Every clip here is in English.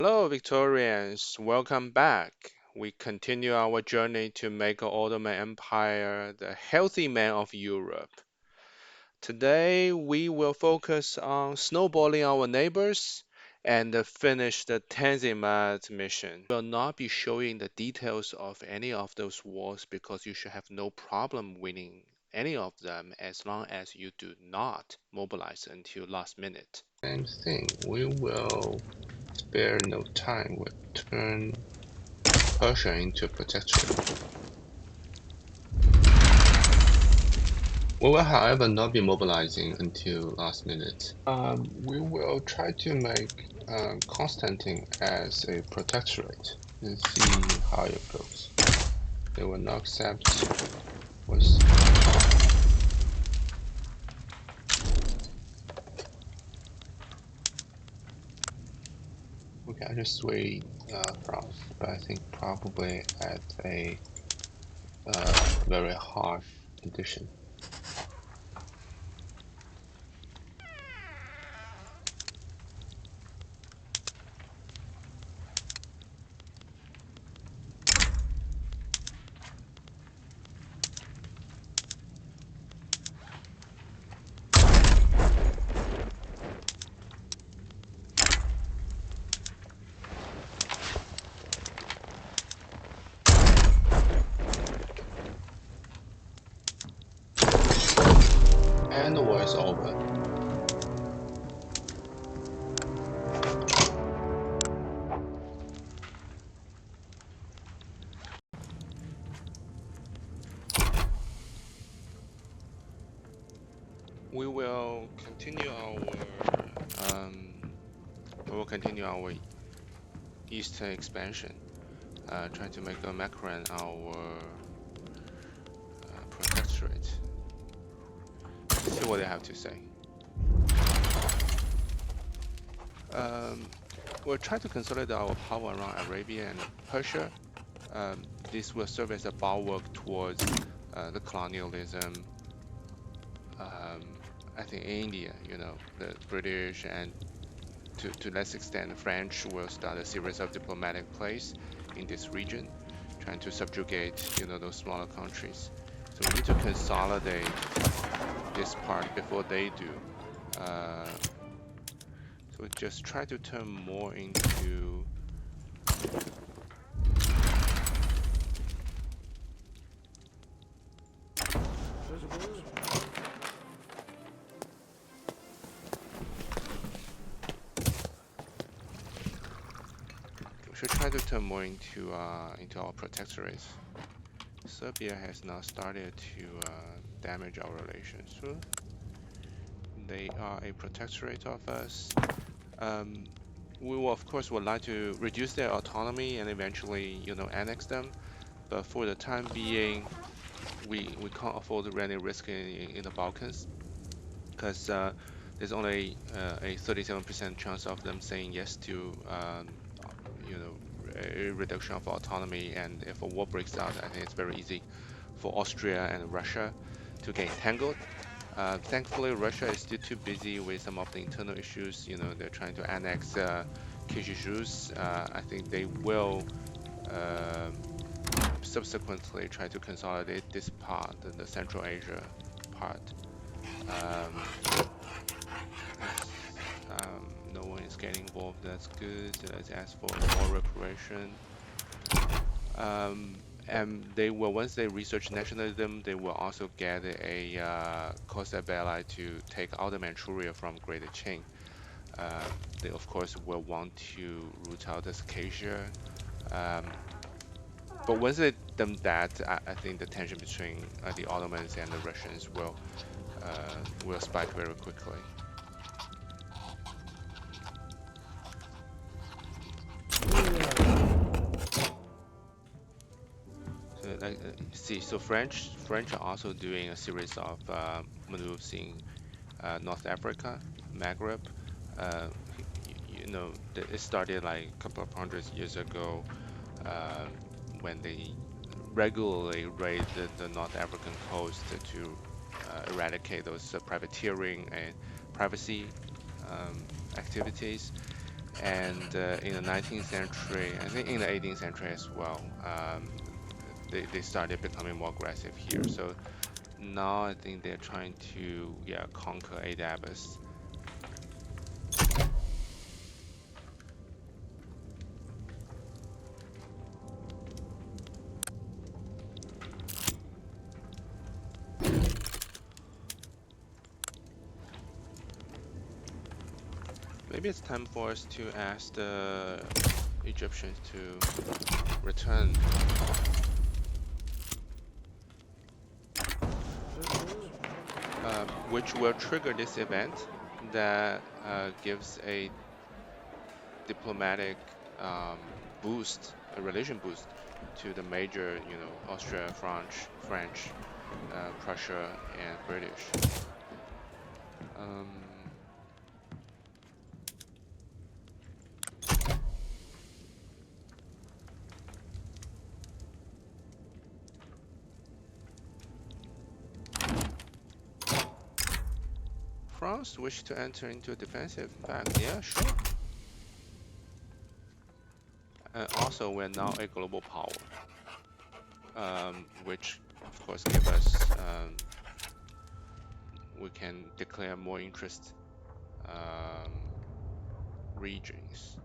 Hello, Victorians. Welcome back. We continue our journey to make Ottoman Empire the healthy man of Europe. Today, we will focus on snowballing our neighbors and finish the Tanzimut mission. We'll not be showing the details of any of those wars because you should have no problem winning any of them as long as you do not mobilize until last minute. Same thing, we will spare no time, we'll turn Persia into a protectorate. We will, however, not be mobilizing until last minute. We will try to make Constantine as a protectorate and see how it goes. They will not accept was we can just sway France, but I think probably at a very harsh condition. And the war is over. We will continue our eastern expansion, trying to make a Macron our protectorate. See what they have to say. We'll try to consolidate our power around Arabia and Persia. This will serve as a bulwark towards the colonialism. I think India, the British and to less extent, the French will start a series of diplomatic plays in this region, trying to subjugate, those smaller countries. So we need to consolidate this part before they do. So just try to turn more into should try to turn more into our protectorates. Serbia has now started to damage our relations. So they are a protectorate of us. We will, of course, would like to reduce their autonomy and eventually, annex them. But for the time being, we can't afford to run any risk in the Balkans because there's only a 37% chance of them saying yes to a reduction of autonomy, and if a war breaks out, I think it's very easy for Austria and Russia to get entangled. Thankfully, Russia is still too busy with some of the internal issues. They're trying to annex Kyrgyz. I think they will subsequently try to consolidate this part, the Central Asia part. No one is getting involved. That's good. So let's ask for more reparation. And they will, once they research nationalism, they will also get a Cossack ally to take out the Manchuria from Greater Qing. They of course will want to root out the Circassia. But once they done that, I think the tension between the Ottomans and the Russians will spike very quickly. So French are also doing a series of maneuvers in North Africa, Maghreb. Uh, it started like a couple of hundred years ago when they regularly raid the North African coast to eradicate those privateering and privacy activities. And in the 19th century, I think in the 18th century as well, they started becoming more aggressive here. So now I think they're trying to conquer Adabas. Maybe it's time for us to ask the Egyptians to return, which will trigger this event that gives a diplomatic boost, a relation boost to the major, Austria, French, Prussia, and British. France wished to enter into a defensive pact. Yeah, sure. And also, we're now a global power, which of course give us we can declare more interest regions.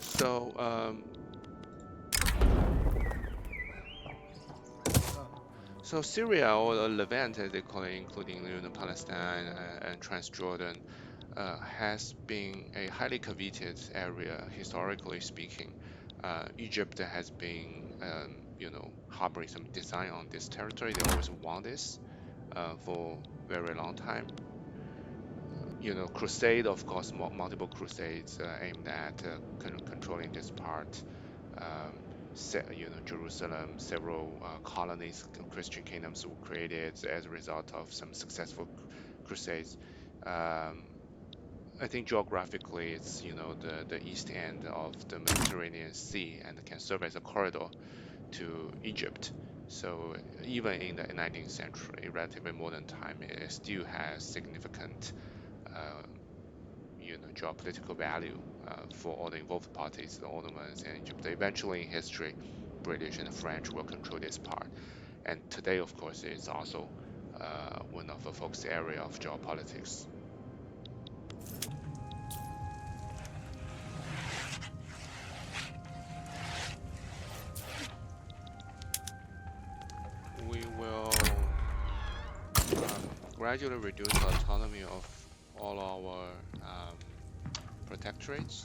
So Syria, or Levant as they call it, including Palestine and Transjordan, has been a highly coveted area historically speaking. Egypt has been, harboring some design on this territory. They always want this for a very long time. Crusade, of course, multiple crusades aimed at controlling this part. Jerusalem, several colonies, Christian kingdoms were created as a result of some successful crusades. I think geographically, it's the east end of the Mediterranean Sea and can serve as a corridor to Egypt. So even in the 19th century, relatively modern time, it still has significant geopolitical value for all the involved parties, the Ottomans and Egypt. Eventually, in history, British and French will control this part. And today, of course, it's also one of the focus area of geopolitics. We will gradually reduce the autonomy of all our protectorates.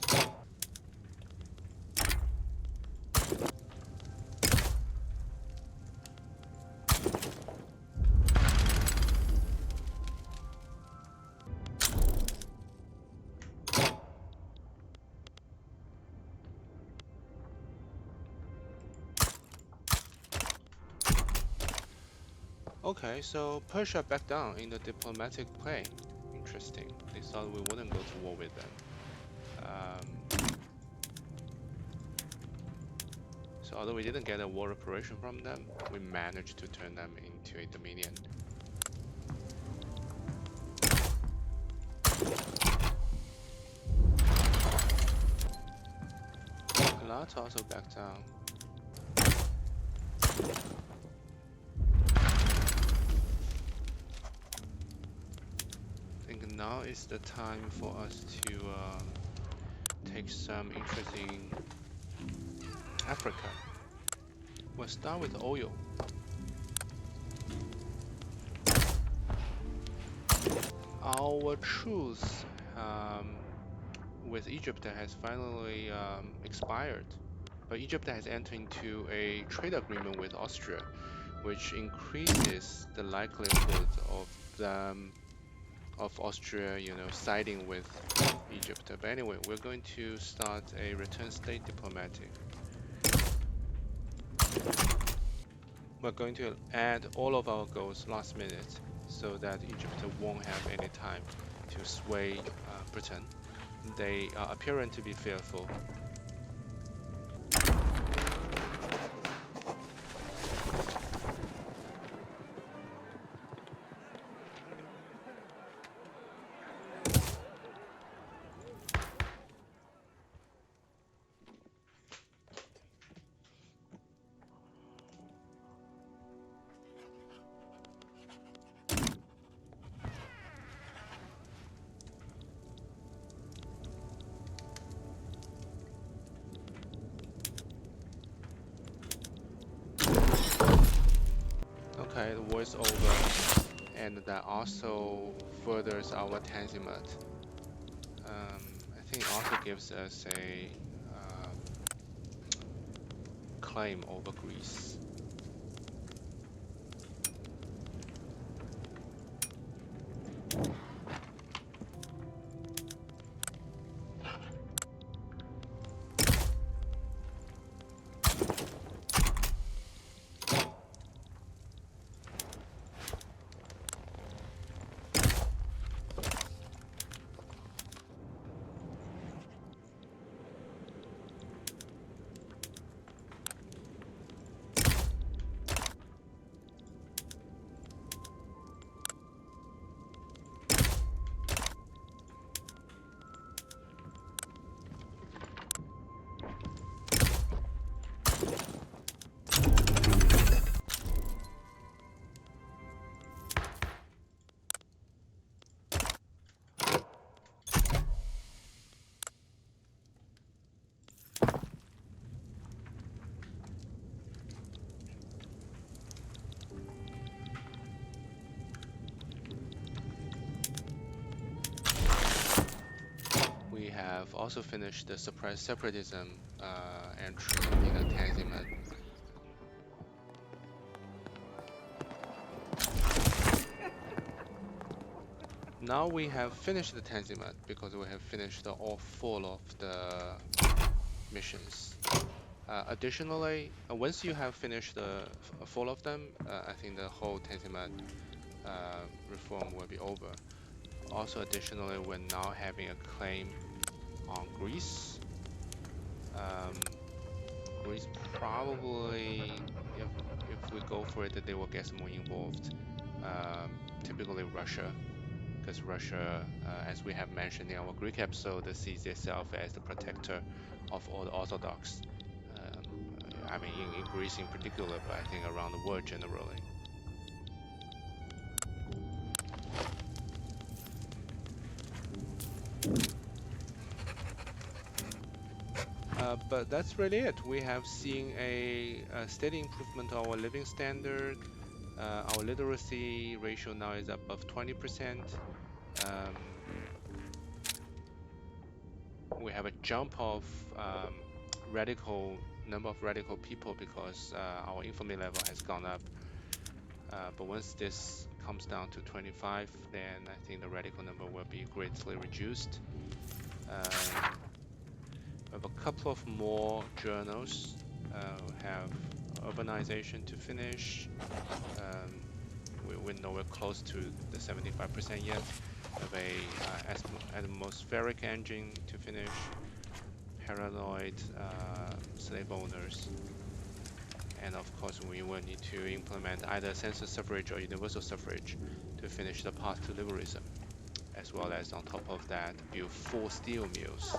Okay, so Persia backed down in the diplomatic play. Interesting. They thought we wouldn't go to war with them. So although we didn't get a war reparation from them, we managed to turn them into a dominion. Galat also backed down. I think now is the time for us to take some interest in Africa. We'll start with oil. Our truce with Egypt has finally expired, but Egypt has entered into a trade agreement with Austria, which increases the likelihood of Austria, siding with Egypt. But anyway, we're going to start a return state diplomatic. We're going to add all of our goals last minute so that Egypt won't have any time to sway Britain. They are appearing to be fearful. voiceover, and that also furthers our Tanzimut. I think it also gives us a claim over Greece. We have also finished the separatism entry in the Tanzimut. Now we have finished the Tanzimut because we have finished all 4 of the missions. Additionally, once you have finished the 4 of them, I think the whole Tanzimut reform will be over. Also, additionally, we're now having a claim on Greece. Greece probably, if we go for it, they will get more involved. Typically Russia, because Russia, as we have mentioned in our Greek episode, sees itself as the protector of all the Orthodox. I mean, in Greece in particular, but I think around the world generally. But that's really it. We have seen a steady improvement of our living standard. Our literacy ratio now is above 20%. We have a jump of number of radical people because our infamy level has gone up. But once this comes down to 25, then I think the radical number will be greatly reduced. We have a couple of more journals. We have urbanization to finish. We know we're close to the 75% yet. We have a atmospheric engine to finish. Paranoid slave owners. And of course, we will need to implement either census suffrage or universal suffrage to finish the path to liberalism, as well as on top of that, build 4 steel mills